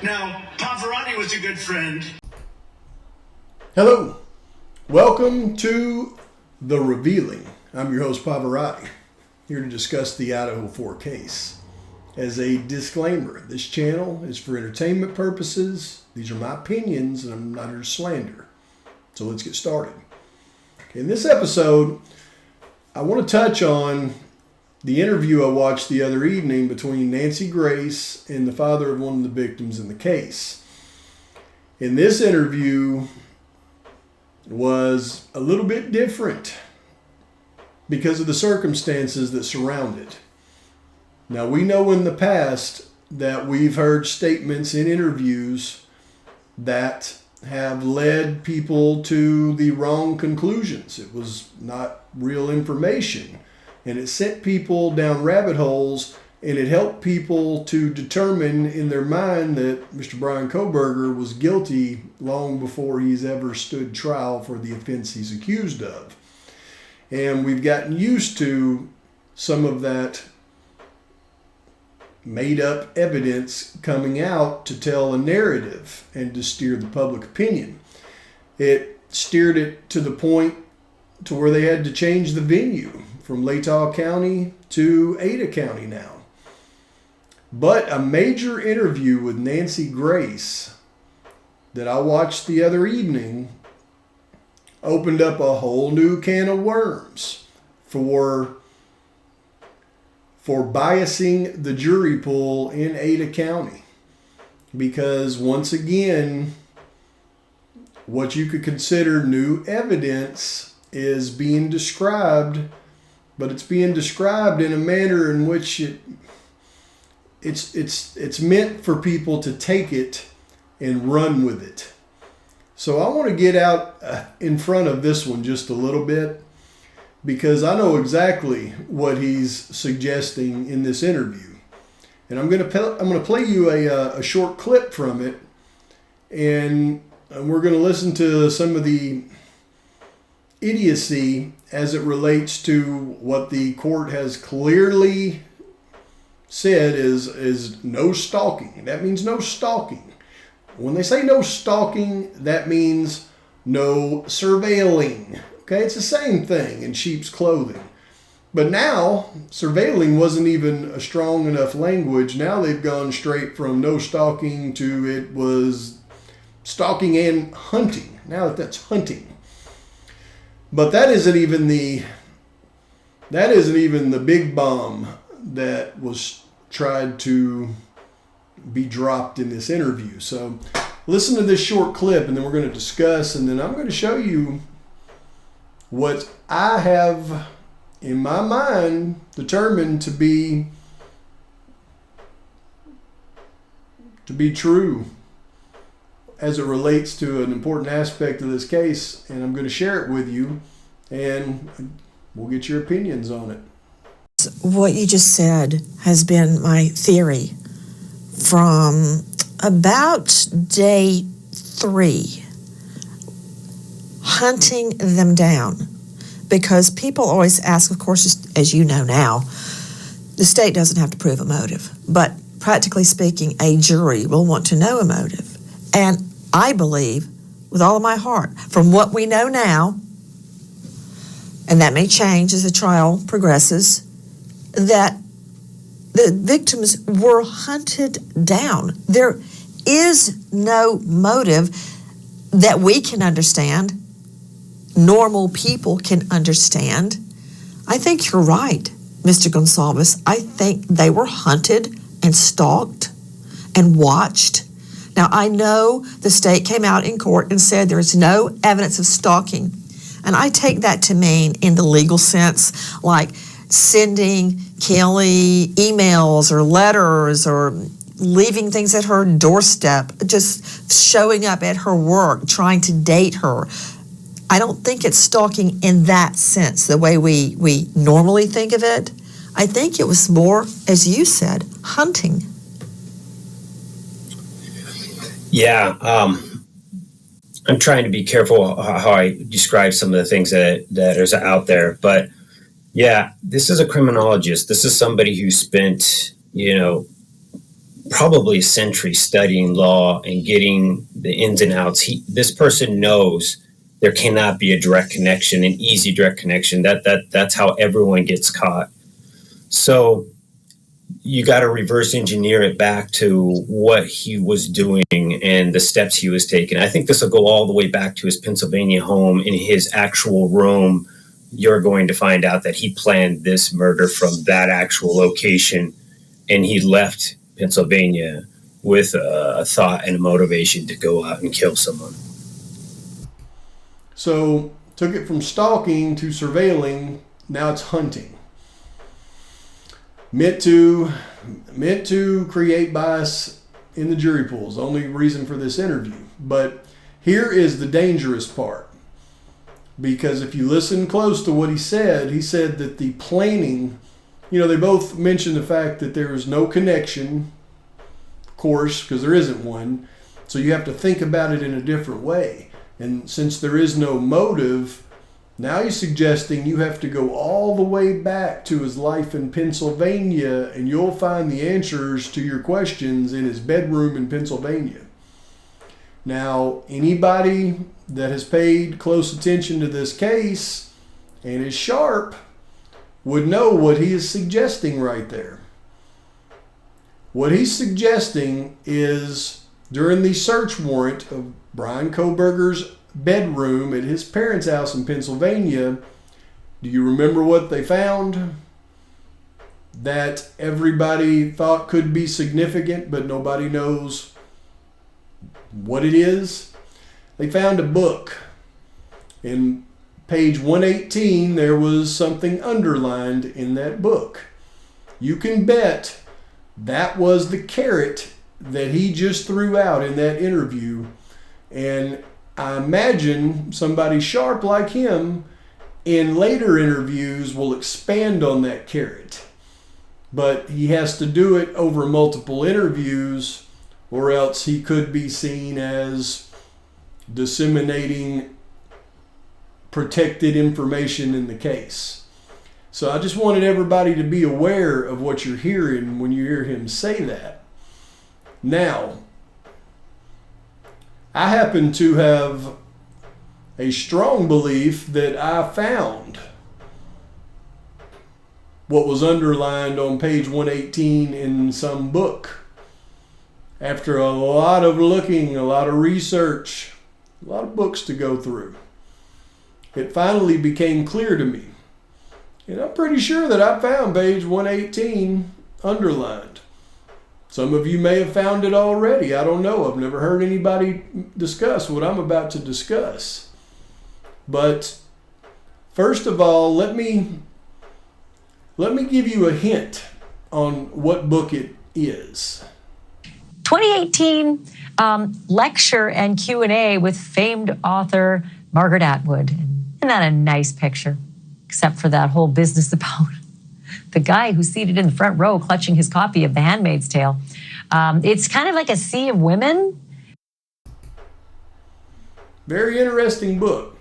Now, Pavarotti was a good friend. Hello, welcome to The Revealing. I'm your host Pavarotti, here to discuss the Idaho 4 case. As a disclaimer, this channel is for entertainment purposes. These are my opinions and I'm not here to slander. So let's get started. Okay, in this episode, I want to touch on the interview I watched the other evening between Nancy Grace and the father of one of the victims in the case. In this interview was a little bit different because of the circumstances that surround it. Now, we know in the past that we've heard statements in interviews that have led people to the wrong conclusions. It was not real information, and it sent people down rabbit holes, and it helped people to determine in their mind that Mr. Brian Kohberger was guilty long before he's ever stood trial for the offense he's accused of. And we've gotten used to some of that made up evidence coming out to tell a narrative and to steer the public opinion. It steered it to the point to where they had to change the venue from Latah County to Ada County now. But a major interview with Nancy Grace that I watched the other evening opened up a whole new can of worms for biasing the jury pool in Ada County. Because once again, what you could consider new evidence is being described, but it's being described in a manner in which it's meant for people to take it and run with it. So I want to get out in front of this one just a little bit, because I know exactly what he's suggesting in this interview. And I'm going to play you a short clip from it, and we're going to listen to some of the idiocy as it relates to what the court has clearly said is no stalking. That means no stalking. When they say no stalking, that means no surveilling. Okay, it's the same thing in sheep's clothing. But now, surveilling wasn't even a strong enough language. Now they've gone straight from no stalking to it was stalking and hunting. Now that's hunting. But that isn't even the big bomb that was tried to be dropped in this interview. So listen to this short clip, and then we're going to discuss, and then I'm going to show you what I have in my mind determined to be true as it relates to an important aspect of this case, and I'm going to share it with you, and we'll get your opinions on it. What you just said has been my theory from about day 3. Hunting them down, because people always ask, of course, as you know now, the state doesn't have to prove a motive, but practically speaking, a jury will want to know a motive. And I believe with all of my heart, from what we know now, and that may change as the trial progresses, that the victims were hunted down. There is no motive that we can understand, normal people can understand. I think you're right, Mr. Gonsalves. I think they were hunted and stalked and watched. Now, I know the state came out in court and said there is no evidence of stalking. And I take that to mean, in the legal sense, like sending Kelly emails or letters or leaving things at her doorstep, just showing up at her work, trying to date her. I don't think it's stalking in that sense, the way we normally think of it. I think it was more, as you said, hunting. Yeah, I'm trying to be careful how I describe some of the things that is out there, but Yeah, this is a criminologist. This is somebody who spent, probably a century studying law and getting the ins and outs. This person knows there cannot be a direct connection, an easy direct connection. That's how everyone gets caught. So you got to reverse engineer it back to what he was doing and the steps he was taking. I think this will go all the way back to his Pennsylvania home. In his actual room, you're going to find out that he planned this murder from that actual location, and he left Pennsylvania with a thought and a motivation to go out and kill someone. So took it from stalking to surveilling. Now it's hunting. Meant to create bias in the jury pools. Only reason for this interview. But here is the dangerous part. Because if you listen close to what he said that the planning, they both mentioned the fact that there is no connection, of course, because there isn't one. So you have to think about it in a different way. And since there is no motive, now he's suggesting you have to go all the way back to his life in Pennsylvania, and you'll find the answers to your questions in his bedroom in Pennsylvania. Now, anybody that has paid close attention to this case and is sharp would know what he is suggesting right there. What he's suggesting is during the search warrant of Brian Kohberger's bedroom at his parents' house in Pennsylvania, do you remember what they found? That everybody thought could be significant, but nobody knows what it is. They found a book. In page 118, there was something underlined in that book. You can bet that was the carrot that he just threw out in that interview. And I imagine somebody sharp like him in later interviews will expand on that carrot. But he has to do it over multiple interviews, or else he could be seen as disseminating protected information in the case. So I just wanted everybody to be aware of what you're hearing when you hear him say that. Now, I happen to have a strong belief that I found what was underlined on page 118 in some book. After a lot of looking, a lot of research, a lot of books to go through, it finally became clear to me. And I'm pretty sure that I found page 118 underlined. Some of you may have found it already. I don't know. I've never heard anybody discuss what I'm about to discuss. But first of all, let me give you a hint on what book it is. 2018 lecture and Q&A with famed author Margaret Atwood. Isn't that a nice picture? Except for that whole business about the guy who's seated in the front row clutching his copy of The Handmaid's Tale. It's kind of like a sea of women. Very interesting book.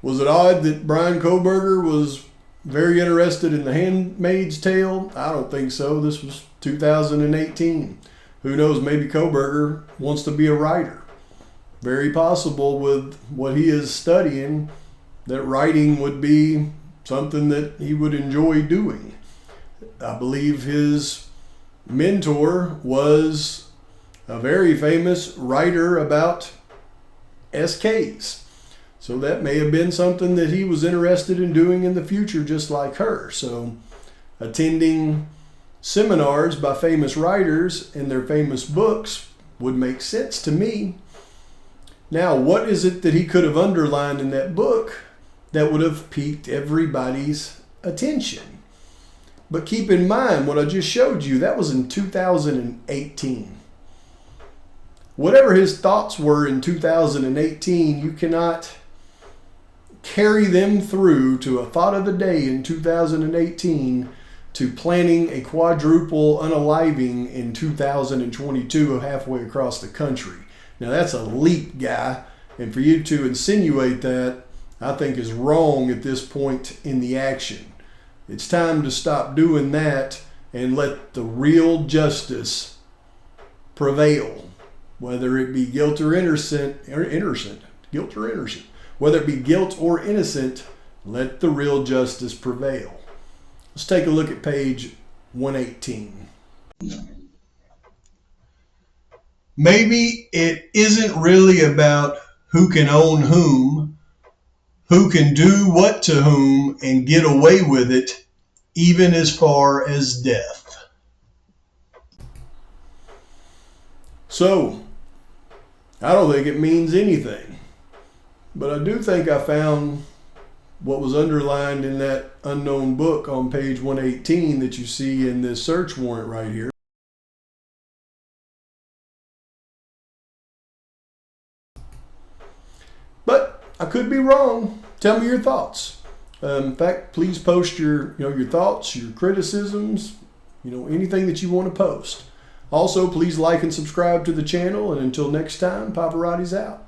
Was it odd that Brian Kohberger was very interested in The Handmaid's Tale? I don't think so. This was 2018. Who knows, maybe Kohberger wants to be a writer. Very possible with what he is studying that writing would be something that he would enjoy doing. I believe his mentor was a very famous writer about SKs. So that may have been something that he was interested in doing in the future, just like her. So attending seminars by famous writers and their famous books would make sense to me. Now, what is it that he could have underlined in that book that would have piqued everybody's attention? But keep in mind, what I just showed you, that was in 2018. Whatever his thoughts were in 2018, you cannot carry them through to a thought of the day in 2018 to planning a quadruple unaliving in 2022 halfway across the country. Now that's a leap, guy, and for you to insinuate that, I think is wrong at this point in the action. It's time to stop doing that and let the real justice prevail, whether it be guilt or innocent, whether it be guilt or innocent, let the real justice prevail. Let's take a look at page 118. Maybe it isn't really about who can own who can do what to whom and get away with it, even as far as death. So, I don't think it means anything, but I do think I found what was underlined in that unknown book on page 118 that you see in this search warrant right here. But I could be wrong. Tell me your thoughts. In fact, please post your thoughts, your criticisms, anything that you want to post. Also, please like and subscribe to the channel. And until next time, Pavarotti's out.